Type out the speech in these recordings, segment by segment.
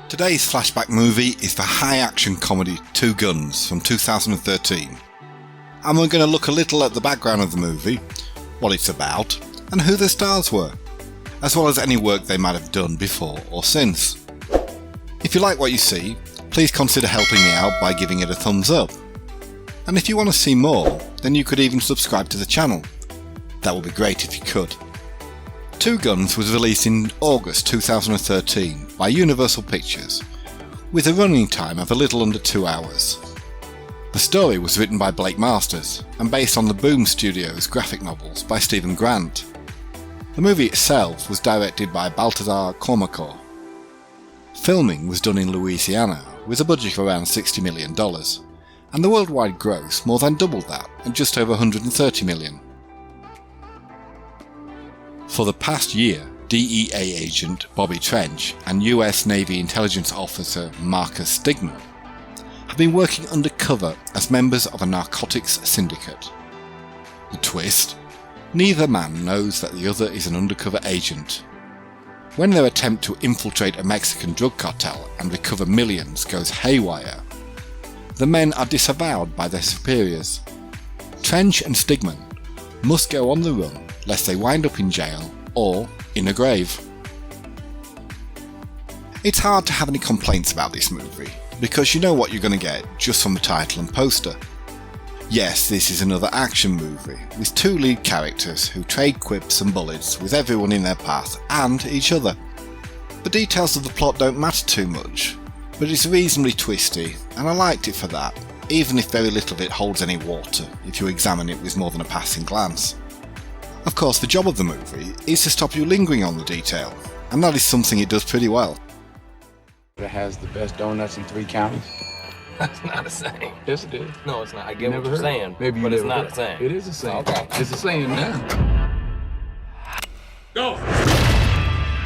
Today's flashback movie is the high-action comedy Two Guns from 2013. And we're going to look a little at the background of the movie, what it's about, and who the stars were, as well as any work they might have done before or since. If you like what you see, please consider helping me out by giving it a thumbs up. And if you want to see more, then you could even subscribe to the channel. That would be great if you could. Two Guns was released in August 2013 by Universal Pictures, with a running time of a little under 2 hours. The story was written by Blake Masters and based on the Boom Studios graphic novels by Stephen Grant. The movie itself was directed by Balthazar Kormacor. Filming was done in Louisiana with a budget of around $60 million, and the worldwide gross more than doubled that at just over $130 million. For the past year, DEA agent Bobby Trench and US Navy intelligence officer Marcus Stigman have been working undercover as members of a narcotics syndicate. The twist? Neither man knows that the other is an undercover agent. When their attempt to infiltrate a Mexican drug cartel and recover millions goes haywire, the men are disavowed by their superiors. Trench and Stigman must go on the run lest they wind up in jail or in a grave. It's hard to have any complaints about this movie because you know what you're going to get just from the title and poster. Yes, this is another action movie with two lead characters who trade quips and bullets with everyone in their path and each other. The details of the plot don't matter too much, but it's reasonably twisty and I liked it for that, even if very little of it holds any water if you examine it with more than a passing glance. Of course, the job of the movie is to stop you lingering on the detail, and that is something it does pretty well. It has the best donuts in 3 counties. That's not a saying. Yes, it is. No, it's not. I get what you're saying, Maybe but it's never not heard. a saying. It is a saying. Okay. It's a saying now. Go!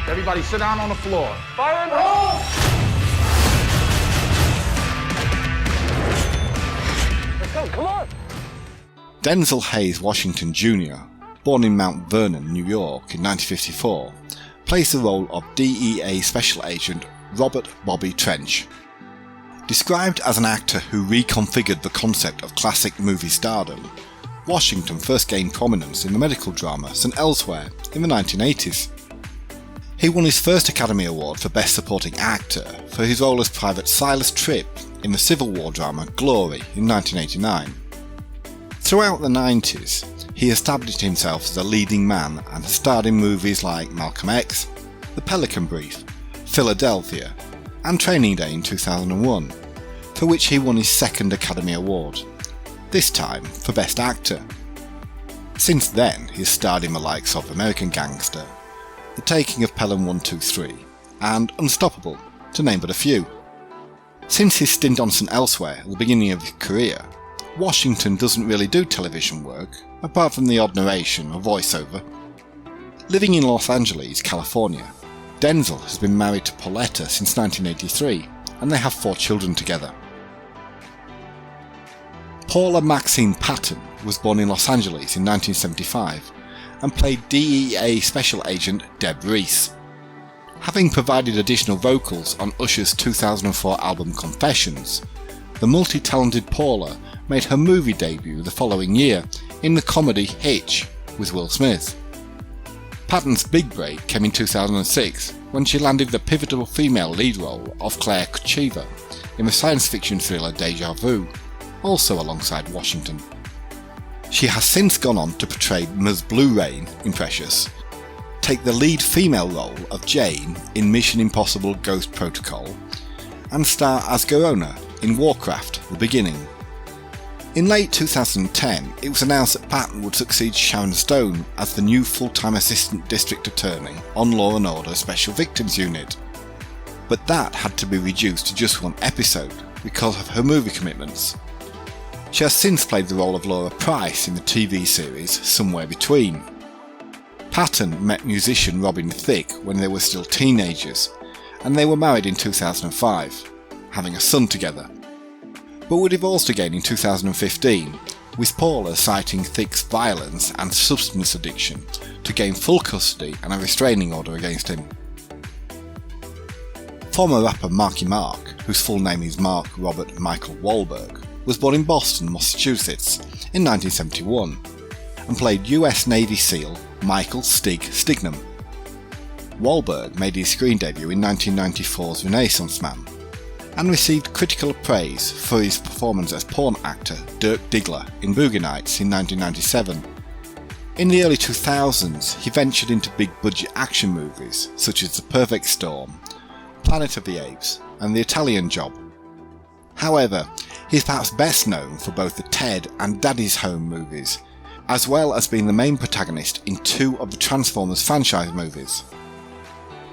Everybody sit down on the floor. Fire in the hole! Let's go, come on! Denzel Washington Jr, born in Mount Vernon, New York in 1954, plays the role of DEA Special Agent Robert Bobby Trench. Described as an actor who reconfigured the concept of classic movie stardom, Washington first gained prominence in the medical drama St. Elsewhere in the 1980s. He won his first Academy Award for Best Supporting Actor for his role as Private Silas Tripp in the Civil War drama Glory in 1989. Throughout the 90s, he established himself as a leading man and has starred in movies like Malcolm X, The Pelican Brief, Philadelphia, and Training Day in 2001, for which he won his second Academy Award, this time for Best Actor. Since then, he has starred in the likes of American Gangster, The Taking of Pelham 123, and Unstoppable, to name but a few. Since his stint on St. Elsewhere at the beginning of his career, Washington doesn't really do television work, apart from the odd narration or voiceover. Living in Los Angeles, California, Denzel has been married to Pauletta since 1983, and they have 4 children together. Paula Patton was born in Los Angeles in 1975, and played DEA Special Agent Deb Reese. Having provided additional vocals on Usher's 2004 album Confessions, the multi-talented Paula made her movie debut the following year in the comedy Hitch with Will Smith. Patton's big break came in 2006 when she landed the pivotal female lead role of Claire Kuchiva in the science fiction thriller Deja Vu, also alongside Washington. She has since gone on to portray Ms. Blue Rain in Precious, take the lead female role of Jane in Mission Impossible Ghost Protocol, and star as Garona in Warcraft: The Beginning. In late 2010, it was announced that Patton would succeed Sharon Stone as the new full-time Assistant District Attorney on Law & Order Special Victims Unit. But that had to be reduced to just 1 episode because of her movie commitments. She has since played the role of Laura Price in the TV series Somewhere Between. Patton met musician Robin Thicke when they were still teenagers, and they were married in 2005, having a son together, but were divorced again in 2015, with Paula citing Thicke's violence and substance addiction to gain full custody and a restraining order against him. Former rapper Marky Mark, whose full name is Mark Robert Michael Wahlberg, was born in Boston, Massachusetts in 1971 and played US Navy SEAL Michael Stig Stigman. Wahlberg made his screen debut in 1994's Renaissance Man and received critical praise for his performance as porn actor Dirk Diggler in Boogie Nights in 1997. In the early 2000s, he ventured into big-budget action movies such as The Perfect Storm, Planet of the Apes and The Italian Job. However, he is perhaps best known for both the Ted and Daddy's Home movies, as well as being the main protagonist in 2 of the Transformers franchise movies.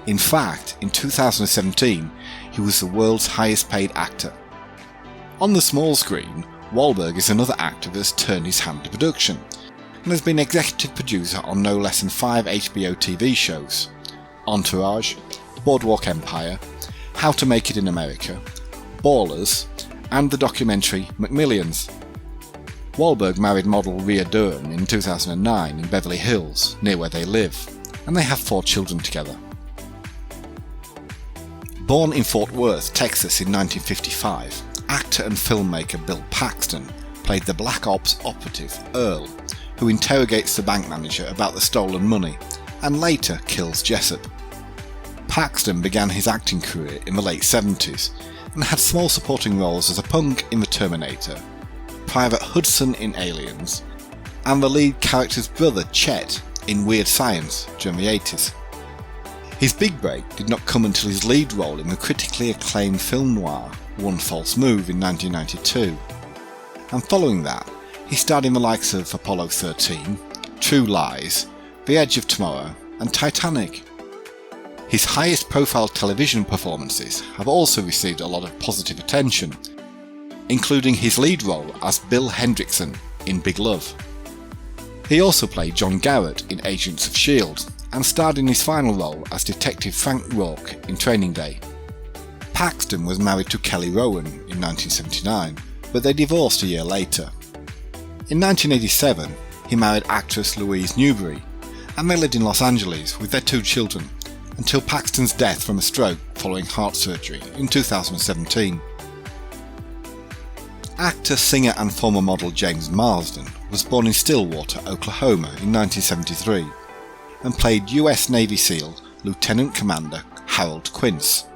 In fact, in 2017, he was the world's highest paid actor. On the small screen, Wahlberg is another actor that has turned his hand to production, and has been executive producer on no less than 5 HBO TV shows: Entourage, Boardwalk Empire, How to Make It in America, Ballers, and the documentary McMillions. Wahlberg married model Rhea Dern in 2009 in Beverly Hills, near where they live, and they have 4 children together. Born in Fort Worth, Texas in 1955, actor and filmmaker Bill Paxton played the Black Ops operative Earl, who interrogates the bank manager about the stolen money and later kills Jessup. Paxton began his acting career in the late 70s and had small supporting roles as a punk in The Terminator, Private Hudson in Aliens, and the lead character's brother Chet in Weird Science during the 80s. His big break did not come until his lead role in the critically acclaimed film noir One False Move in 1992, and following that he starred in the likes of Apollo 13, True Lies, The Edge of Tomorrow and Titanic. His highest profile television performances have also received a lot of positive attention, including his lead role as Bill Hendrickson in Big Love. He also played John Garrett in Agents of S.H.I.E.L.D. and starred in his final role as Detective Frank Rourke in Training Day. Paxton was married to Kelly Rowan in 1979, but they divorced a year later. In 1987, he married actress Louise Newberry, and they lived in Los Angeles with their 2 children, until Paxton's death from a stroke following heart surgery in 2017. Actor, singer and former model James Marsden was born in Stillwater, Oklahoma in 1973 and played US Navy SEAL Lieutenant Commander Harold Quince.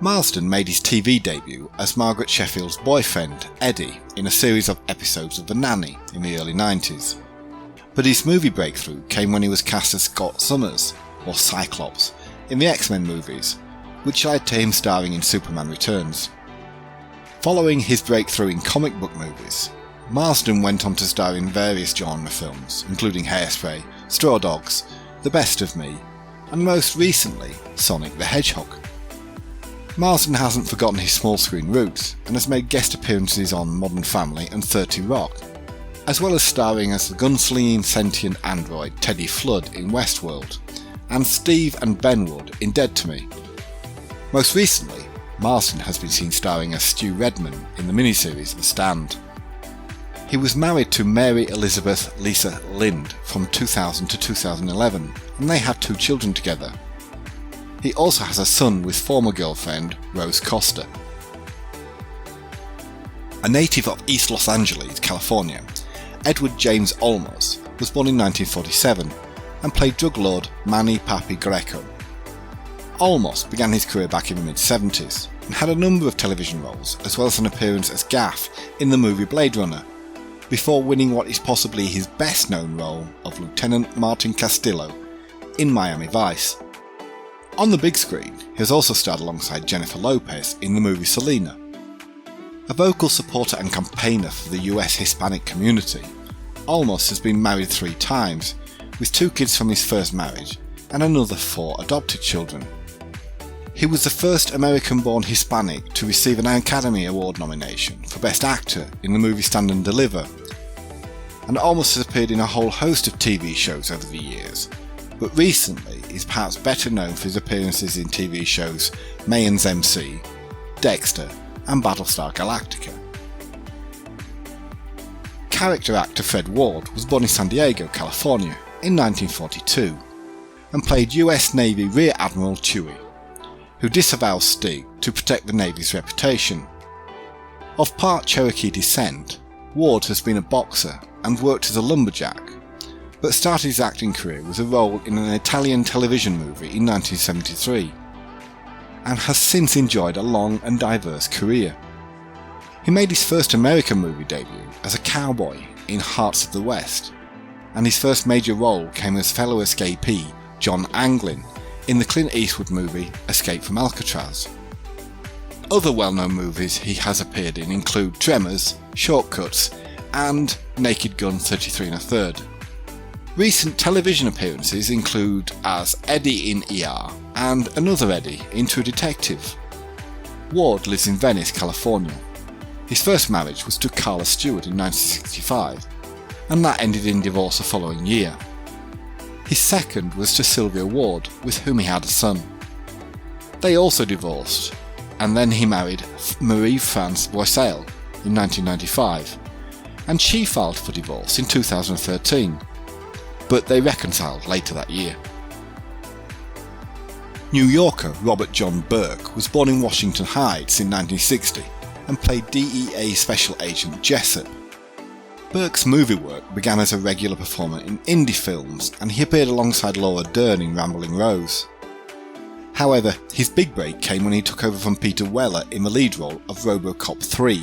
Marsden made his TV debut as Margaret Sheffield's boyfriend, Eddie, in a series of episodes of The Nanny in the early 90s. But his movie breakthrough came when he was cast as Scott Summers, or Cyclops, in the X-Men movies, which led to him starring in Superman Returns. Following his breakthrough in comic book movies, Marsden went on to star in various genre films, including Hairspray, Straw Dogs, The Best of Me, and most recently, Sonic the Hedgehog. Marsden hasn't forgotten his small screen roots and has made guest appearances on Modern Family and 30 Rock, as well as starring as the gunslinging sentient android Teddy Flood in Westworld, and Steve and Ben Wood in Dead to Me. Most recently, Marston has been seen starring as Stu Redman in the miniseries The Stand. He was married to Mary Elizabeth Lisa Lind from 2000 to 2011, and they had 2 children together. He also has a son with former girlfriend Rose Costa. A native of East Los Angeles, California, Edward James Olmos was born in 1947 and played drug lord Manny Papi Greco. Olmos began his career back in the mid-70s and had a number of television roles as well as an appearance as Gaff in the movie Blade Runner, before winning what is possibly his best known role of Lieutenant Martin Castillo in Miami Vice. On the big screen, he has also starred alongside Jennifer Lopez in the movie Selena. A vocal supporter and campaigner for the US Hispanic community, Olmos has been married 3 times, with 2 kids from his first marriage and another 4 adopted children. He was the first American-born Hispanic to receive an Academy Award nomination for Best Actor in the movie Stand and Deliver, and Olmos has appeared in a whole host of TV shows over the years, but recently is perhaps better known for his appearances in TV shows Mayans MC, Dexter and Battlestar Galactica. Character actor Fred Ward was born in San Diego, California in 1942 and played US Navy Rear Admiral Chewie. who disavows Stig to protect the Navy's reputation. Of part Cherokee descent, Ward has been a boxer and worked as a lumberjack, but started his acting career with a role in an Italian television movie in 1973, and has since enjoyed a long and diverse career. He made his first American movie debut as a cowboy in Hearts of the West, and his first major role came as fellow escapee John Anglin in the Clint Eastwood movie Escape from Alcatraz. Other well-known movies he has appeared in include Tremors, Shortcuts, and Naked Gun 33 1/3. Recent television appearances include as Eddie in ER and another Eddie in True Detective. Ward lives in Venice, California. His first marriage was to Carla Stewart in 1965, and that ended in divorce the following year. His second was to Sylvia Ward, with whom he had a son. They also divorced, and then he married Marie-France Boissel in 1995, and she filed for divorce in 2013, but they reconciled later that year. New Yorker Robert John Burke was born in Washington Heights in 1960 and played DEA Special Agent Jessup. Burke's movie work began as a regular performer in indie films, and he appeared alongside Laura Dern in Rambling Rose. However, his big break came when he took over from Peter Weller in the lead role of RoboCop 3,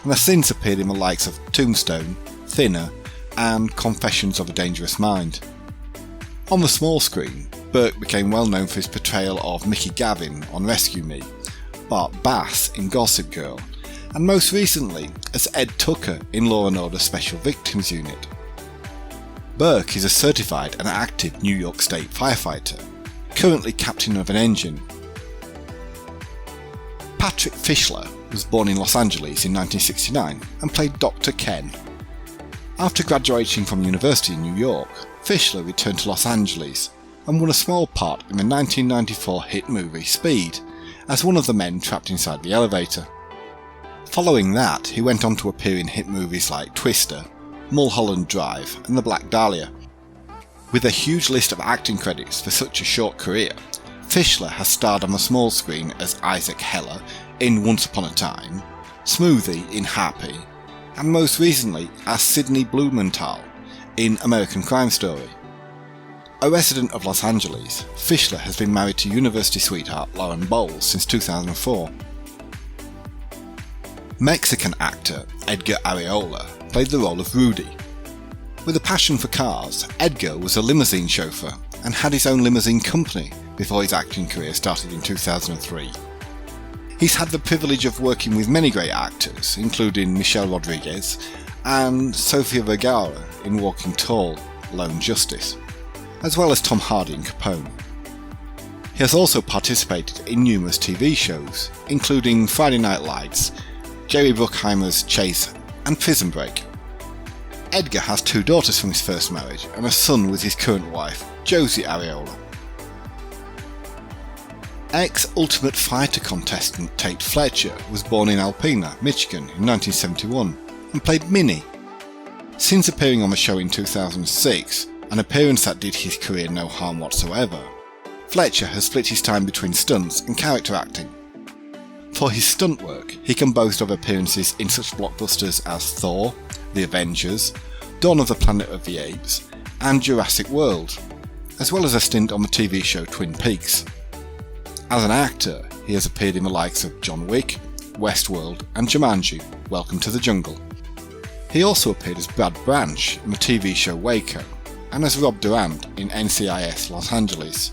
and has since appeared in the likes of Tombstone, Thinner, and Confessions of a Dangerous Mind. On the small screen, Burke became well known for his portrayal of Mickey Gavin on Rescue Me, Bart Bass in Gossip Girl, and most recently as Ed Tucker in Law & Order Special Victims Unit. Burke is a certified and active New York State firefighter, currently captain of an engine. Patrick Fishler was born in Los Angeles in 1969 and played Dr. Ken. After graduating from university in New York, Fishler returned to Los Angeles and won a small part in the 1994 hit movie Speed as one of the men trapped inside the elevator. Following that, he went on to appear in hit movies like Twister, Mulholland Drive and The Black Dahlia. With a huge list of acting credits for such a short career, Fishler has starred on the small screen as Isaac Heller in Once Upon a Time, Smoothie in Happy, and most recently as Sidney Blumenthal in American Crime Story. A resident of Los Angeles, Fishler has been married to university sweetheart Lauren Bowles since 2004. Mexican actor Edgar Ramirez played the role of Rudy. With a passion for cars, Edgar was a limousine chauffeur and had his own limousine company before his acting career started in 2003. He's had the privilege of working with many great actors, including Michelle Rodriguez and Sofia Vergara in Walking Tall, Lone Justice, as well as Tom Hardy in Capone. He has also participated in numerous TV shows, including Friday Night Lights, Jerry Bruckheimer's Chase, and Prison Break. Edgar has 2 daughters from his first marriage and a son with his current wife, Josie Areola. Ex-Ultimate Fighter contestant Tate Fletcher was born in Alpena, Michigan in 1971 and played Minnie. Since appearing on the show in 2006, an appearance that did his career no harm whatsoever, Fletcher has split his time between stunts and character acting. For his stunt work, he can boast of appearances in such blockbusters as Thor, The Avengers, Dawn of the Planet of the Apes, and Jurassic World, as well as a stint on the TV show Twin Peaks. As an actor, he has appeared in the likes of John Wick, Westworld, and Jumanji: Welcome to the Jungle. He also appeared as Brad Branch in the TV show Waco, and as Rob Durant in NCIS Los Angeles.